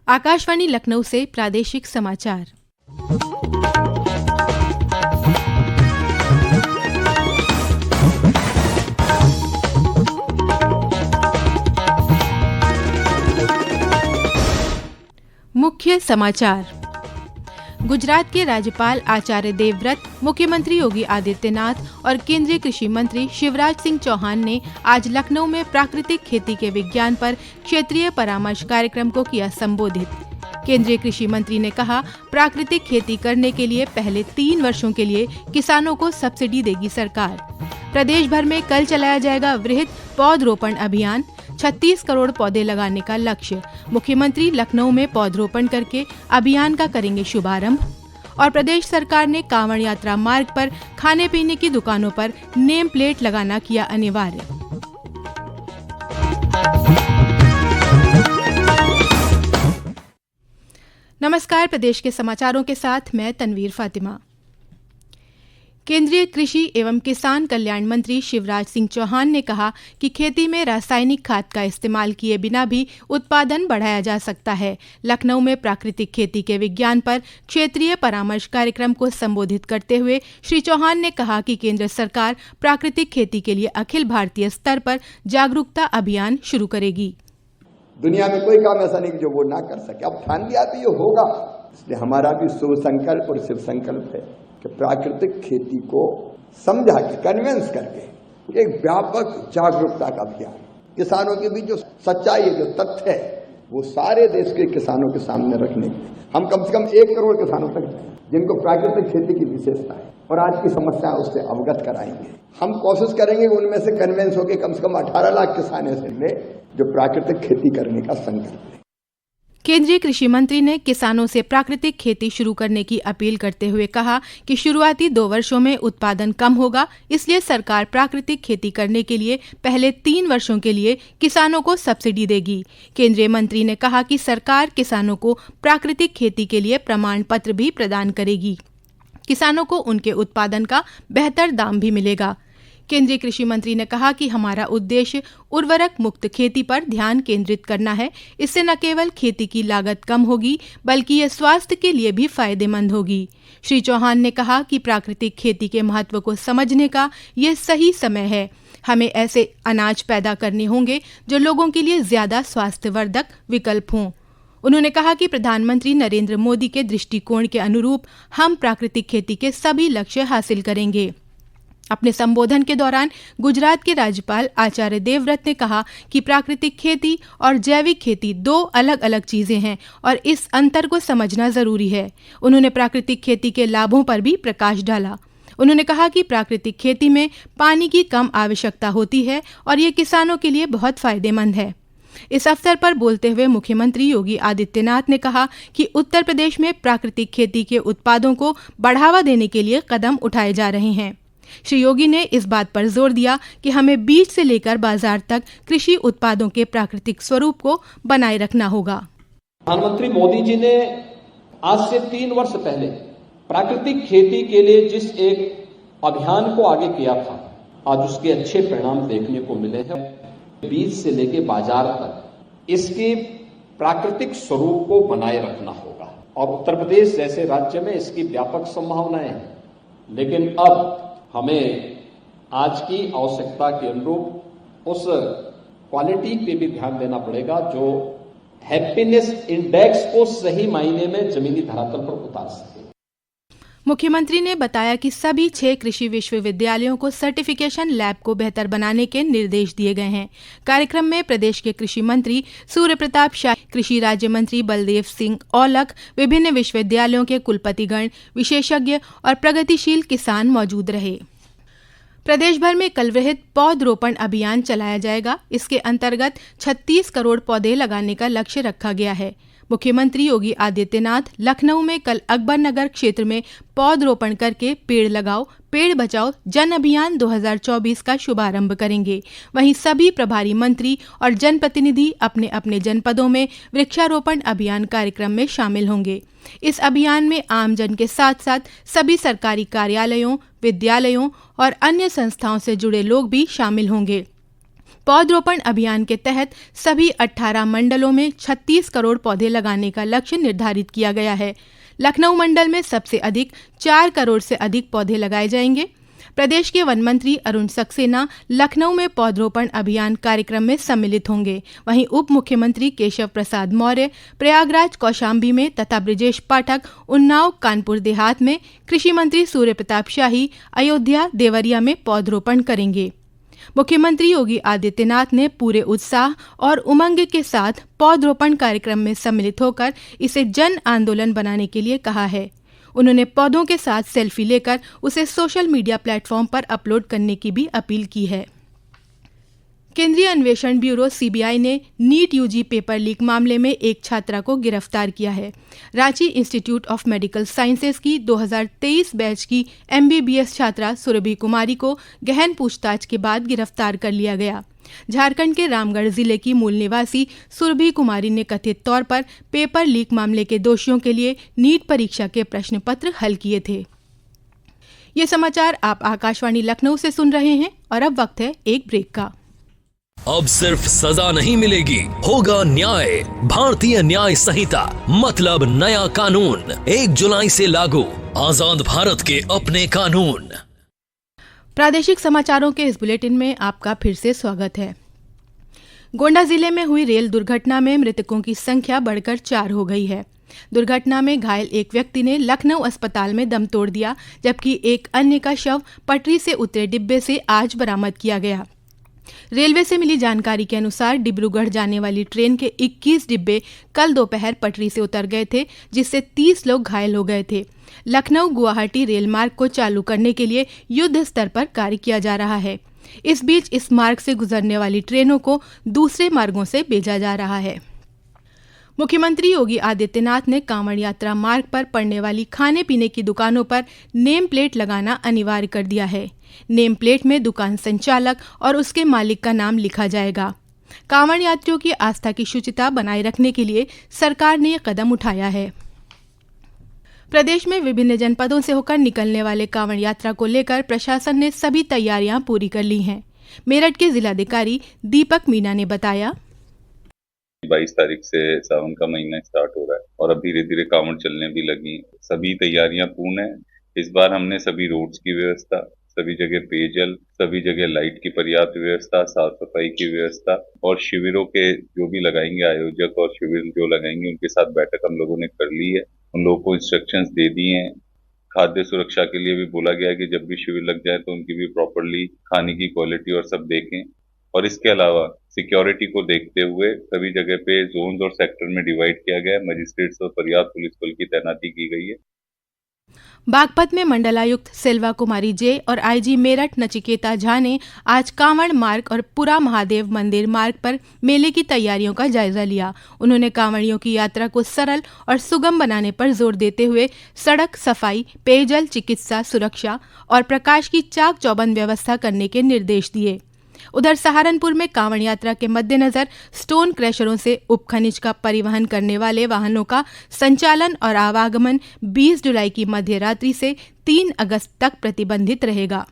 आकाशवाणी लखनऊ से प्रादेशिक समाचार। मुख्य समाचार। गुजरात के राज्यपाल आचार्य देवव्रत, मुख्यमंत्री योगी आदित्यनाथ और केंद्रीय कृषि मंत्री शिवराज सिंह चौहान ने आज लखनऊ में प्राकृतिक खेती के विज्ञान पर क्षेत्रीय परामर्श कार्यक्रम को किया संबोधित। केंद्रीय कृषि मंत्री ने कहा, प्राकृतिक खेती करने के लिए पहले 3 वर्षों के लिए किसानों को सब्सिडी देगी सरकार। प्रदेश भर में कल चलाया जाएगा वृहद पौधरोपण अभियान, 36 करोड़ पौधे लगाने का लक्ष्य। मुख्यमंत्री लखनऊ में पौधरोपण करके अभियान का करेंगे शुभारंभ। और प्रदेश सरकार ने कांवड़ यात्रा मार्ग पर खाने पीने की दुकानों पर नेम प्लेट लगाना किया अनिवार्य। नमस्कार, प्रदेश के समाचारों के साथ मैं तनवीर फातिमा। केंद्रीय कृषि एवं किसान कल्याण मंत्री शिवराज सिंह चौहान ने कहा कि खेती में रासायनिक खाद का इस्तेमाल किए बिना भी उत्पादन बढ़ाया जा सकता है। लखनऊ में प्राकृतिक खेती के विज्ञान पर क्षेत्रीय परामर्श कार्यक्रम को संबोधित करते हुए श्री चौहान ने कहा कि केंद्र सरकार प्राकृतिक खेती के लिए अखिल भारतीय स्तर पर जागरूकता अभियान शुरू करेगी। दुनिया में कोई काम ऐसा नहीं कि जो वो ना कर सके। अब ठान लिया तो ये होगा, इसलिए हमारा भी शुभ संकल्प और शिव संकल्प है कि प्राकृतिक खेती को समझा के, कन्विंस करके एक व्यापक जागरूकता का अभियान, किसानों के बीच जो सच्चाई है, जो तथ्य है, वो सारे देश के किसानों के सामने रखने के लिए हम कम से कम 1 करोड़ किसानों तक जिनको प्राकृतिक खेती की विशेषता है और आज की समस्या उससे अवगत कराएंगे। हम कोशिश करेंगे उनमें से कन्विंस होकर कम से कम 18 लाख किसान ऐसे में जो प्राकृतिक खेती करने का संकल्प है। केंद्रीय कृषि मंत्री ने किसानों से प्राकृतिक खेती शुरू करने की अपील करते हुए कहा कि शुरुआती 2 वर्षों में उत्पादन कम होगा, इसलिए सरकार प्राकृतिक खेती करने के लिए पहले 3 वर्षों के लिए किसानों को सब्सिडी देगी। केंद्रीय मंत्री ने कहा कि सरकार किसानों को प्राकृतिक खेती के लिए प्रमाण पत्र भी प्रदान करेगी। किसानों को उनके उत्पादन का बेहतर दाम भी मिलेगा। केंद्रीय कृषि मंत्री ने कहा कि हमारा उद्देश्य उर्वरक मुक्त खेती पर ध्यान केंद्रित करना है। इससे न केवल खेती की लागत कम होगी, बल्कि यह स्वास्थ्य के लिए भी फायदेमंद होगी। श्री चौहान ने कहा कि प्राकृतिक खेती के महत्व को समझने का यह सही समय है। हमें ऐसे अनाज पैदा करने होंगे जो लोगों के लिए ज्यादा स्वास्थ्यवर्धक विकल्प हों। उन्होंने कहा कि प्रधानमंत्री नरेंद्र मोदी के दृष्टिकोण के अनुरूप हम प्राकृतिक खेती के सभी लक्ष्य हासिल करेंगे। अपने संबोधन के दौरान गुजरात के राज्यपाल आचार्य देवव्रत ने कहा कि प्राकृतिक खेती और जैविक खेती 2 अलग अलग चीजें हैं और इस अंतर को समझना जरूरी है। उन्होंने प्राकृतिक खेती के लाभों पर भी प्रकाश डाला। उन्होंने कहा कि प्राकृतिक खेती में पानी की कम आवश्यकता होती है और ये किसानों के लिए बहुत फायदेमंद है। इस अवसर पर बोलते हुए मुख्यमंत्री योगी आदित्यनाथ ने कहा कि उत्तर प्रदेश में प्राकृतिक खेती के उत्पादों को बढ़ावा देने के लिए कदम उठाए जा रहे हैं। श्री योगी ने इस बात पर जोर दिया कि हमें बीज से लेकर बाजार तक कृषि उत्पादों के प्राकृतिक स्वरूप को बनाए रखना होगा। प्रधानमंत्री मोदी जी ने आज से 3 वर्ष पहले प्राकृतिक खेती के लिए जिस एक अभियान को आगे किया था, आज उसके अच्छे परिणाम देखने को मिले हैं। बीज से लेकर बाजार तक इसके प्राकृतिक स्वरूप को बनाए रखना होगा और उत्तर प्रदेश जैसे राज्य में इसकी व्यापक संभावनाएं हैं। लेकिन अब हमें आज की आवश्यकता के अनुरूप उस क्वालिटी पे भी ध्यान देना पड़ेगा जो हैप्पीनेस इंडेक्स को सही मायने में जमीनी धरातल पर उतार सके। मुख्यमंत्री ने बताया कि सभी 6 कृषि विश्वविद्यालयों को सर्टिफिकेशन लैब को बेहतर बनाने के निर्देश दिए गए हैं। कार्यक्रम में प्रदेश के कृषि मंत्री सूर्य प्रताप शाही, कृषि राज्य मंत्री बलदेव सिंह औलख, विभिन्न विश्वविद्यालयों के कुलपतिगण, विशेषज्ञ और प्रगतिशील किसान मौजूद रहे। प्रदेश भर में कल वृहद पौधरोपण अभियान चलाया जाएगा। इसके अंतर्गत 36 करोड़ पौधे लगाने का लक्ष्य रखा गया है। मुख्यमंत्री योगी आदित्यनाथ लखनऊ में कल अकबर नगर क्षेत्र में पौधरोपण करके पेड़ लगाओ पेड़ बचाओ जन अभियान 2024 का शुभारंभ करेंगे। वहीं सभी प्रभारी मंत्री और जनप्रतिनिधि अपने अपने जनपदों में वृक्षारोपण अभियान कार्यक्रम में शामिल होंगे। इस अभियान में आमजन के साथ साथ सभी सरकारी कार्यालयों, विद्यालयों और अन्य संस्थाओं से जुड़े लोग भी शामिल होंगे। पौधरोपण अभियान के तहत सभी 18 मंडलों में 36 करोड़ पौधे लगाने का लक्ष्य निर्धारित किया गया है। लखनऊ मंडल में सबसे अधिक 4 करोड़ से अधिक पौधे लगाए जाएंगे। प्रदेश के वन मंत्री अरुण सक्सेना लखनऊ में पौधरोपण अभियान कार्यक्रम में सम्मिलित होंगे। वहीं उप मुख्यमंत्री केशव प्रसाद मौर्य प्रयागराज कौशाम्बी में तथा ब्रिजेश पाठक उन्नाव कानपुर देहात में, कृषि मंत्री सूर्य प्रताप शाही अयोध्या देवरिया में पौधरोपण करेंगे। मुख्यमंत्री योगी आदित्यनाथ ने पूरे उत्साह और उमंग के साथ पौधरोपण कार्यक्रम में सम्मिलित होकर इसे जन आंदोलन बनाने के लिए कहा है। उन्होंने पौधों के साथ सेल्फी लेकर उसे सोशल मीडिया प्लेटफॉर्म पर अपलोड करने की भी अपील की है। केंद्रीय अन्वेषण ब्यूरो सीबीआई ने नीट यूजी पेपर लीक मामले में एक छात्रा को गिरफ्तार किया है। Ranchi institute of medical sciences की 2023 बैच की एमबीबीएस छात्रा सुरभि कुमारी को गहन पूछताछ के बाद गिरफ्तार कर लिया गया। झारखंड के रामगढ़ जिले की मूल निवासी सुरभि कुमारी ने कथित तौर पर पेपर लीक मामले के दोषियों के लिए नीट परीक्षा के प्रश्न पत्र हल किए थे। ये समाचार आप आकाशवाणी लखनऊ से सुन रहे हैं और अब वक्त है एक ब्रेक का। अब सिर्फ सजा नहीं मिलेगी, होगा न्याय। भारतीय न्याय संहिता मतलब नया कानून 1 जुलाई से लागू। आजाद भारत के अपने कानून। प्रादेशिक समाचारों के इस बुलेटिन में आपका फिर से स्वागत है। गोंडा जिले में हुई रेल दुर्घटना में मृतकों की संख्या बढ़कर 4 हो गई है। दुर्घटना में घायल एक व्यक्ति ने लखनऊ अस्पताल में दम तोड़ दिया, जबकि एक अन्य का शव पटरी से उतरे डिब्बे से आज बरामद किया गया। रेलवे से मिली जानकारी के अनुसार डिब्रूगढ़ जाने वाली ट्रेन के 21 डिब्बे कल दोपहर पटरी से उतर गए थे, जिससे 30 लोग घायल हो गए थे। लखनऊ गुवाहाटी रेल मार्ग को चालू करने के लिए युद्ध स्तर पर कार्य किया जा रहा है। इस बीच इस मार्ग से गुजरने वाली ट्रेनों को दूसरे मार्गों से भेजा जा रहा है। मुख्यमंत्री योगी आदित्यनाथ ने कांवड़ यात्रा मार्ग पर पड़ने वाली खाने पीने की दुकानों पर नेम प्लेट लगाना अनिवार्य कर दिया है। नेम प्लेट में दुकान संचालक और उसके मालिक का नाम लिखा जाएगा। कांवड़ यात्रियों की आस्था की शुचिता बनाए रखने के लिए सरकार ने यह कदम उठाया है। प्रदेश में विभिन्न जनपदों से होकर निकलने वाले कांवड़ यात्रा को लेकर प्रशासन ने सभी तैयारियां पूरी कर ली हैं। मेरठ के जिलाधिकारी दीपक मीणा ने बताया, 22 तारीख से सावन का महीना स्टार्ट हो रहा है और अब धीरे धीरे कांवड़ चलने भी लगी। सभी तैयारियां पूर्ण है। इस बार हमने सभी रोड्स की व्यवस्था, सभी जगह पेयजल, सभी जगह लाइट की पर्याप्त व्यवस्था, साफ सफाई की व्यवस्था और शिविरों के जो भी लगाएंगे आयोजक और शिविर जो लगाएंगे उनके साथ बैठक हम लोगों ने कर ली है। उन लोगों को इंस्ट्रक्शंस दे दिए हैं। खाद्य सुरक्षा के लिए भी बोला गया है कि जब भी शिविर लग जाए तो उनकी भी प्रॉपरली खाने की क्वालिटी और सब देखें। और इसके अलावा सिक्योरिटी को देखते हुए सभी जगह पे जोन्स और सेक्टर में डिवाइड किया गया है। मजिस्ट्रेट्स और पर्याप्त पुलिस बल की तैनाती की गई है। बागपत में मंडलायुक्त सेल्वा कुमारी जे और आईजी मेरठ नचिकेता झा ने आज कांवड़ मार्ग और पुरा महादेव मंदिर मार्ग पर मेले की तैयारियों का जायजा लिया। उन्होंने कांवड़ियों की यात्रा को सरल और सुगम बनाने पर जोर देते हुए सड़क सफाई, पेयजल, चिकित्सा, सुरक्षा और प्रकाश की चाक चौबंद व्यवस्था करने के निर्देश दिए। उधर सहारनपुर में कांवड़ यात्रा के मद्देनजर स्टोन क्रैशरों से उपखनिज का परिवहन करने वाले वाहनों का संचालन और आवागमन 20 जुलाई की मध्य रात्रि से 3 अगस्त तक प्रतिबंधित रहेगा।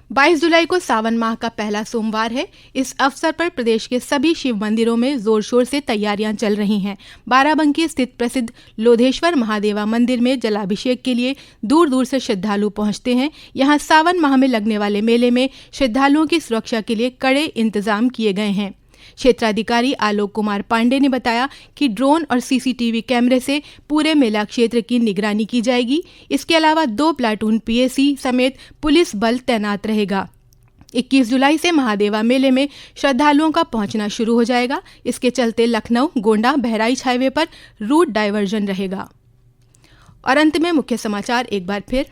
22 जुलाई को सावन माह का पहला सोमवार है। इस अवसर पर प्रदेश के सभी शिव मंदिरों में जोर शोर से तैयारियां चल रही हैं। बाराबंकी स्थित प्रसिद्ध लोधेश्वर महादेवा मंदिर में जलाभिषेक के लिए दूर दूर से श्रद्धालु पहुंचते हैं। यहां सावन माह में लगने वाले मेले में श्रद्धालुओं की सुरक्षा के लिए कड़े इंतजाम किए गए हैं। क्षेत्राधिकारी आलोक कुमार पांडे ने बताया कि ड्रोन और सीसीटीवी कैमरे से पूरे मेला क्षेत्र की निगरानी की जाएगी। इसके अलावा 2 प्लाटून पीएसी समेत पुलिस बल तैनात रहेगा। 21 जुलाई से महादेवा मेले में श्रद्धालुओं का पहुंचना शुरू हो जाएगा। इसके चलते लखनऊ गोंडा बहराइच हाईवे पर रूट डायवर्जन रहेगा। और अंत में मुख्य समाचार एक बार फिर।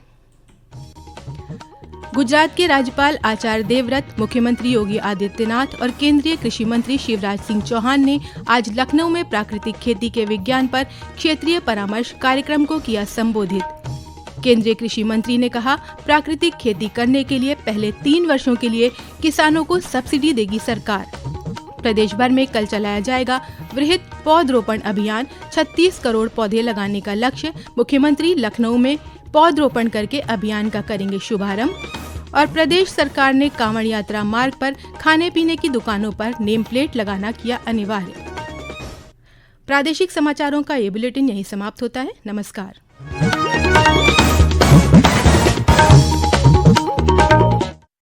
गुजरात के राज्यपाल आचार्य देवव्रत, मुख्यमंत्री योगी आदित्यनाथ और केंद्रीय कृषि मंत्री शिवराज सिंह चौहान ने आज लखनऊ में प्राकृतिक खेती के विज्ञान पर क्षेत्रीय परामर्श कार्यक्रम को किया संबोधित। केंद्रीय कृषि मंत्री ने कहा, प्राकृतिक खेती करने के लिए पहले 3 वर्षों के लिए किसानों को सब्सिडी देगी सरकार। प्रदेश भर में कल चलाया जाएगा वृहद पौधरोपण अभियान, 36 करोड़ पौधे लगाने का लक्ष्य। मुख्यमंत्री लखनऊ में पौधरोपण करके अभियान का करेंगे शुभारंभ। और प्रदेश सरकार ने कांवड़ यात्रा मार्ग पर खाने पीने की दुकानों पर नेम प्लेट लगाना किया अनिवार्य। प्रादेशिक समाचारों का ये बुलेटिन यहीं समाप्त होता है। नमस्कार।